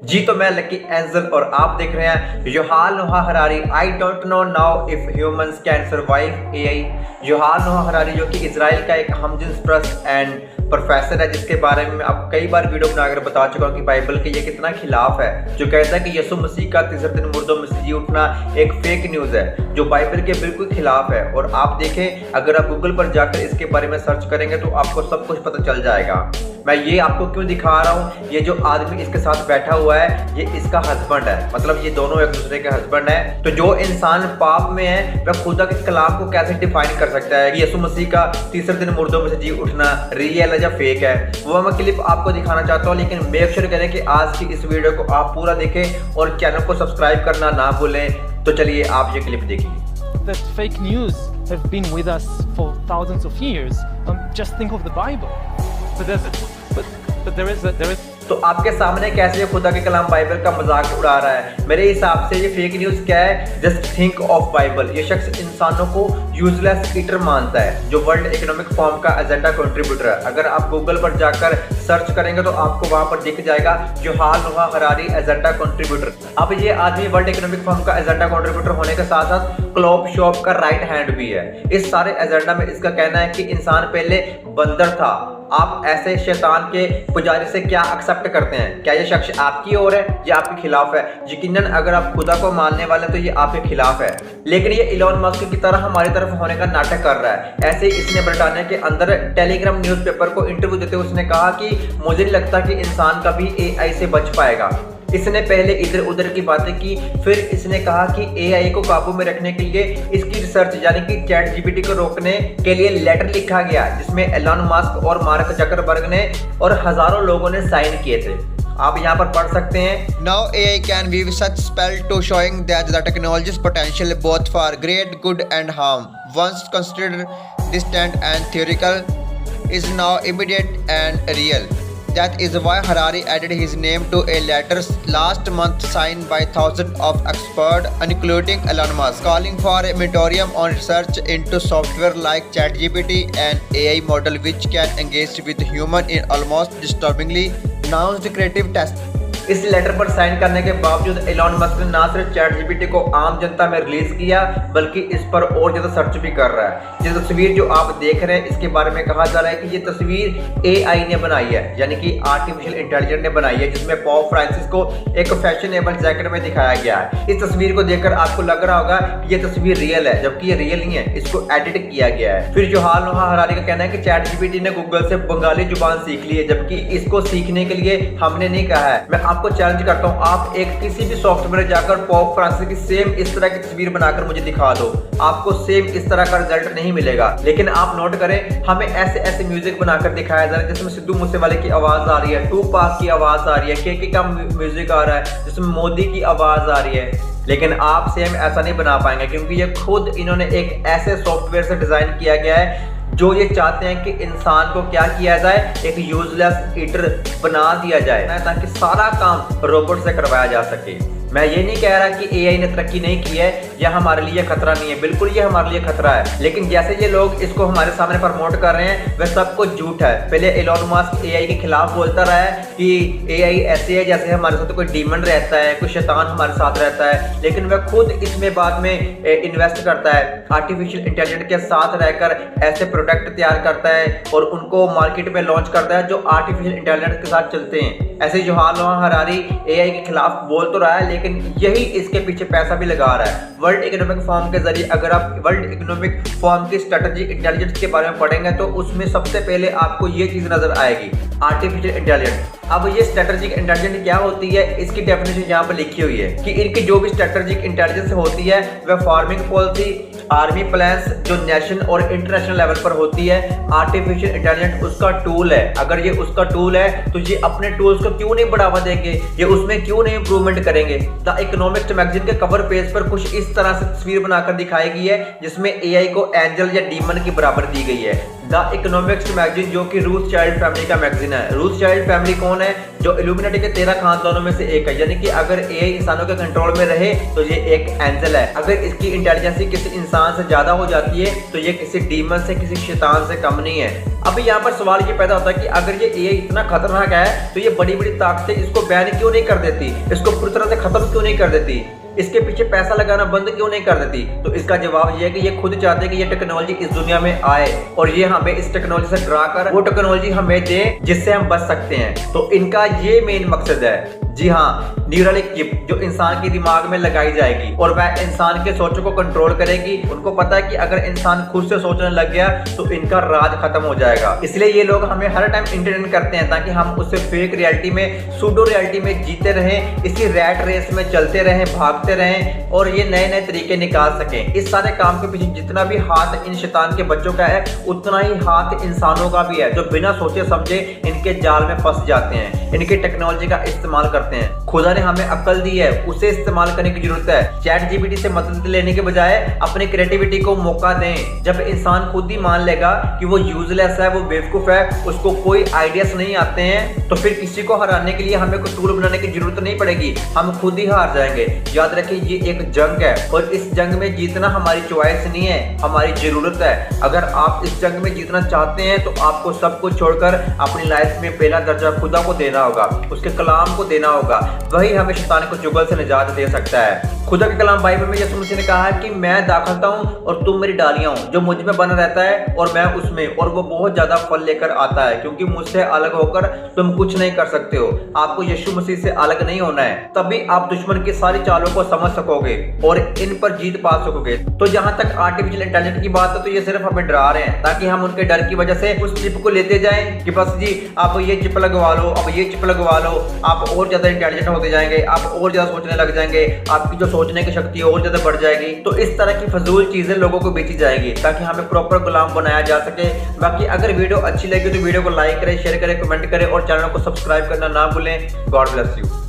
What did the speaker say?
जी तो मैं lucky angel और आप देख रहे हैं Yuval Noah Harari. I don't know now if humans can survive AI. Yuval Noah Harari जो कि इजराइल का एक हमजिन्स परस्त एंड प्रोफेसर है, जिसके बारे में आप कई बार वीडियो बनाकर बता चुका हूँ कि बाइबल के ये कितना खिलाफ है, जो कहता है कि यीशु मसीह का तीसरे दिन मुर्दों में से जी उठना एक फेक न्यूज़ है जो बाइबल के बिल्कुल खिलाफ है। और आप देखें, अगर आप गूगल पर जाकर इसके बारे में सर्च करेंगे तो आपको सब कुछ पता चल जाएगा। मैं ये आपको क्यों दिखा रहा हूँ, ये जो आदमी इसके साथ बैठा हुआ है ये इसका हस्बैंड है, मतलब ये दोनों एक दूसरे के हस्बैंड है। तो जो इंसान पाप में है वह खुदा के कलाम को कैसे डिफाइन कर सकता है कि यीशु मसीह का तीसरे दिन मुर्दों में से जी उठना रियल है या फेक है, वो मैं क्लिप आपको दिखाना चाहता हूँ। लेकिन मेक श्योर करें कि आज की इस वीडियो को आप पूरा देखें और चैनल को सब्सक्राइब करना ना भूलें। तो चलिए आप ये क्लिप देखिए। That fake news have been with us for thousands of years. Just think of the Bible. But there is. तो आपके सामने कैसे ये खुदा के कलाम बाइबल का मजाक उड़ा रहा है। मेरे हिसाब से ये फेक न्यूज़ क्या है, जस्ट थिंक ऑफ बाइबल। ये शख्स इंसानों को यूजलेस ईटर मानता है, जो वर्ल्ड इकोनॉमिक फोरम का एजेंडा कंट्रीब्यूटर है। अगर आप गूगल पर जाकर सर्च करेंगे तो आपको वहां पर दिख जाएगा युहाल नोहा हरारी एजेंडा कंट्रीब्यूटर। अब ये आदमी वर्ल्ड इकोनॉमिक फोरम का एजेंडा कंट्रीब्यूटर होने के साथ साथ क्लॉप शॉप का राइट हैंड भी है। इस सारे एजेंडा में इसका कहना है कि इंसान पहले बंदर था। आप ऐसे शैतान के पुजारी से क्या एक्सेप्ट करते हैं? क्या ये शख्स आपकी ओर है या आपके खिलाफ है? यकीनन अगर आप खुदा को मानने वाले तो ये आपके खिलाफ है। लेकिन ये इलॉन मस्क की तरह हमारी तरफ होने का नाटक कर रहा है। ऐसे ही इसने ब्रिटानिया के अंदर टेलीग्राम न्यूज़पेपर को इंटरव्यू देते हुए उसने कहा कि मुझे नहीं लगता कि इंसान कभी एआई से बच पाएगा। इसने पहले इधर उधर की बातें की, फिर इसने कहा कि एआई को काबू में रखने के लिए इसकी रिसर्च यानी कि चैट जीपीटी को रोकने के लिए लेटर लिखा गया, जिसमें एलन मस्क और मार्क जकरबर्ग ने और हजारों लोगों ने साइन किए थे। आप यहाँ पर पढ़ सकते हैं। Now AI can weave such spell to showing that the technology's potential both for great good and harm, once considered distant and theoretical, is now immediate and real. That is why Harari added his name to a letter last month signed by thousands of experts, including Elon Musk, calling for a moratorium on research into software like ChatGPT, an AI model which can engage with humans in almost disturbingly nuanced creative tests. इस letter पर sign करने के बावजूद Elon Musk ने ना सिर्फ chat GPT को आम जनता में रिलीज किया बल्कि इस पर और ज्यादा सर्च भी कर रहा है। ये तस्वीर जो आप देख रहे हैं इसके बारे में कहा जा रहा है कि ये तस्वीर एआई ने बनाई है, यानी कि आर्टिफिशियल इंटेलिजेंस ने बनाई है, जिसमें पॉप फ्रांसिस को एक फैशनेबल जैकेट में दिखाया गया है। इस तस्वीर को देखकर आपको लग रहा होगा कि ये तस्वीर रियल है, जबकि ये रियल नहीं है, इसको एडिट किया गया है। फिर युहाल नोहा हरारी का कहना है कि चैट जीपीटी ने गूगल से बंगाली जुबान सीख ली है, जबकि इसको सीखने के लिए हमने नहीं कहा है। मैं आपको चैलेंज करता हूं, आप एक किसी भी सॉफ्टवेयर में जाकर पॉप फ्रांसिस की सेम इस तरह की तस्वीर बनाकर मुझे दिखा दो, आपको सेम इस तरह का रिजल्ट नहीं मिलेगा। लेकिन आप नोट करें, हमें ऐसे ऐसे म्यूजिक बनाकर दिखाया जा रहा है जिसमें सिद्धू मूसेवाले की आवाज आ रही है, टूपाक की आवाज आ रही है, केके का म्यूजिक आ रहा है जिसमें मोदी की आवाज आ रही है। लेकिन आप सेम ऐसा नहीं बना पाएंगे, क्योंकि ये खुद इन्होंने एक ऐसे सॉफ्टवेयर से डिजाइन किया गया है जो ये चाहते हैं कि इंसान को क्या किया जाए, एक यूजलेस ईटर बना दिया जाए ताकि सारा काम रोबोट से करवाया जा सके। मैं ये नहीं कह रहा कि एआई ने तरक्की नहीं की है या हमारे लिए खतरा नहीं है, बिल्कुल ये हमारे लिए खतरा है। लेकिन जैसे ये लोग इसको हमारे सामने प्रमोट कर रहे हैं वह सब कुछ झूठ है। पहले एलन मस्क एआई के खिलाफ बोलता रहा है कि एआई ऐसे है जैसे हमारे साथ कोई डीमन रहता है, कोई शैतान हमारे साथ रहता है, लेकिन वह खुद इसमें बाद में इन्वेस्ट करता है, आर्टिफिशियल इंटेलिजेंस के साथ रहकर ऐसे प्रोडक्ट तैयार करता है और उनको मार्केट में लॉन्च करता है जो आर्टिफिशियल इंटेलिजेंस के साथ चलते हैं। ऐसे युहाल नोहा हरारी एआई के खिलाफ बोल तो रहा है, लेकिन यही इसके पीछे पैसा भी लगा रहा है। वर्ल्ड इकोनॉमिक फोरम के जरिए अगर आप वर्ल्ड इकोनॉमिक फोरम की स्ट्रेटजिक इंटेलिजेंस के बारे में पढ़ेंगे तो उसमें सबसे पहले आपको ये चीज नजर आएगी, आर्टिफिशियल इंटेलिजेंस। अब ये स्ट्रेटजिक इंटेलिजेंस क्या होती है, इसकी डेफिनेशन यहाँ पर लिखी हुई है कि इनकी जो भी स्ट्रेटजिक इंटेलिजेंस होती है वह फार्मिंग पॉलिसी, आर्मी प्लान्स जो नेशनल और इंटरनेशनल लेवल पर होती है, आर्टिफिशियल इंटेलिजेंस उसका टूल है। अगर ये उसका टूल है तो ये अपने टूल्स को क्यों नहीं बढ़ावा देंगे, ये उसमें क्यों नहीं इंप्रूवमेंट करेंगे। द इकोनॉमिस्ट मैगजीन के कवर पेज पर कुछ इस तरह से तस्वीर बनाकर दिखाई गई है जिसमें एआई को एंजल या डीमन की बराबर दी गई है। द इकोनॉमिक्स मैगजीन, जो कि रूथ चाइल्ड फैमिली का मैगजीन है। रूथ चाइल्ड फैमिली कौन है? जो इल्यूमिनाटी के 13 खानदानों में से एक है, यानी कि अगर एआई इंसानों के कंट्रोल में रहे तो ये एक एंजल है। अगर इसकी इंटेलिजेंसी किसी इंसान से ज्यादा हो जाती है तो ये किसी डीमन से, किसी शैतान से कम नहीं है। अब यहाँ पर सवाल ये पैदा होता है कि अगर ये एआई इतना खतरनाक है तो ये बड़ी बड़ी ताकतें इसको बैन क्यों नहीं कर देती, इसको पूरी तरह से खत्म क्यों नहीं कर देती, इसके पीछे पैसा लगाना बंद क्यों नहीं कर देती? तो इसका जवाब ये है कि ये खुद चाहते हैं कि ये टेक्नोलॉजी इस दुनिया में आए और ये हमें इस टेक्नोलॉजी से डरा कर वो टेक्नोलॉजी हमें दे जिससे हम बच सकते हैं। तो इनका ये मेन मकसद है। जी हाँ, न्यूरल चिप जो इंसान के दिमाग में लगाई जाएगी और वह इंसान के सोचों को कंट्रोल करेगी। उनको पता है कि अगर इंसान खुद से सोचने लग गया तो इनका राज खत्म हो जाएगा। इसलिए ये लोग हमें हर टाइम एंटरटेन करते हैं ताकि हम उससे फेक रियलिटी में, सूडो रियलिटी में जीते रहें, इसी रैट रेस में चलते रहें, भागते रहें और ये नए नए तरीके निकाल सकें। इस सारे काम के पीछे जितना भी हाथ इन शैतान के बच्चों का है उतना ही हाथ इंसानों का भी है, जो बिना सोचे समझे इनके जाल में फंस जाते हैं, इनकी टेक्नोलॉजी का इस्तेमाल करते हैं। खुदा ने हमें अक्ल दी है, उसे इस्तेमाल करने की जरूरत है। चैट जीपीटी से मदद लेने के बजाय अपनी क्रिएटिविटी को मौका दें। जब इंसान खुद ही मान लेगा कि वो यूजलेस है, वो बेवकूफ है, उसको कोई आइडियाज नहीं आते हैं, तो फिर किसी को हराने के लिए हमें कोई टूल बनाने की जरूरत नहीं पड़ेगी, हम खुद ही हार जाएंगे। याद रखिए ये एक जंग है और इस जंग में जीतना हमारी चॉइस नहीं है, हमारी जरूरत है। अगर आप इस जंग में जीतना चाहते हैं तो आपको सब कुछ छोड़कर अपनी लाइफ में पहला दर्जा खुदा को देना होगा, उसके कलाम को देना होगा। वही हमें शैतान को जुगल से निजात दे सकता है। खुदा के कलाम बाइबल में यीशु मसीह ने कहा है कि मैं दाखलता हूँ और तुम मेरी डालियां हो, जो मुझ में बना रहता है और मैं उसमें, और वो बहुत ज्यादा फल लेकर आता है, क्योंकि मुझसे अलग होकर तुम कुछ नहीं कर सकते हो। आपको यीशु मसीह से अलग नहीं होना है, तभी आप दुश्मन की सारी चालों को समझ सकोगे और इन पर जीत पा सकोगे। तो जहां तक आर्टिफिशियल इंटेलिजेंस की बात है तो ये सिर्फ हमें डरा रहे हैं ताकि हम उनके डर की वजह से उस चिप को लेते जाएं कि बस जी आप ये चिप लगवा लो, अब ये चिप लगवा लो, आप और ज्यादा इंटेलिजेंट होते जाएंगे, आप और ज्यादा सोचने लग जाएंगे, आपकी जो सोचने की शक्ति है और ज्यादा बढ़ जाएगी। तो इस तरह की फजूल चीजें लोगों को बेची जाएगी ताकि हमें प्रॉपर गुलाम बनाया जा सके। बाकी अगर वीडियो अच्छी लगी तो वीडियो को लाइक करें, शेयर करें, कमेंट करें और चैनल को सब्सक्राइब करना ना भूलें। God bless you.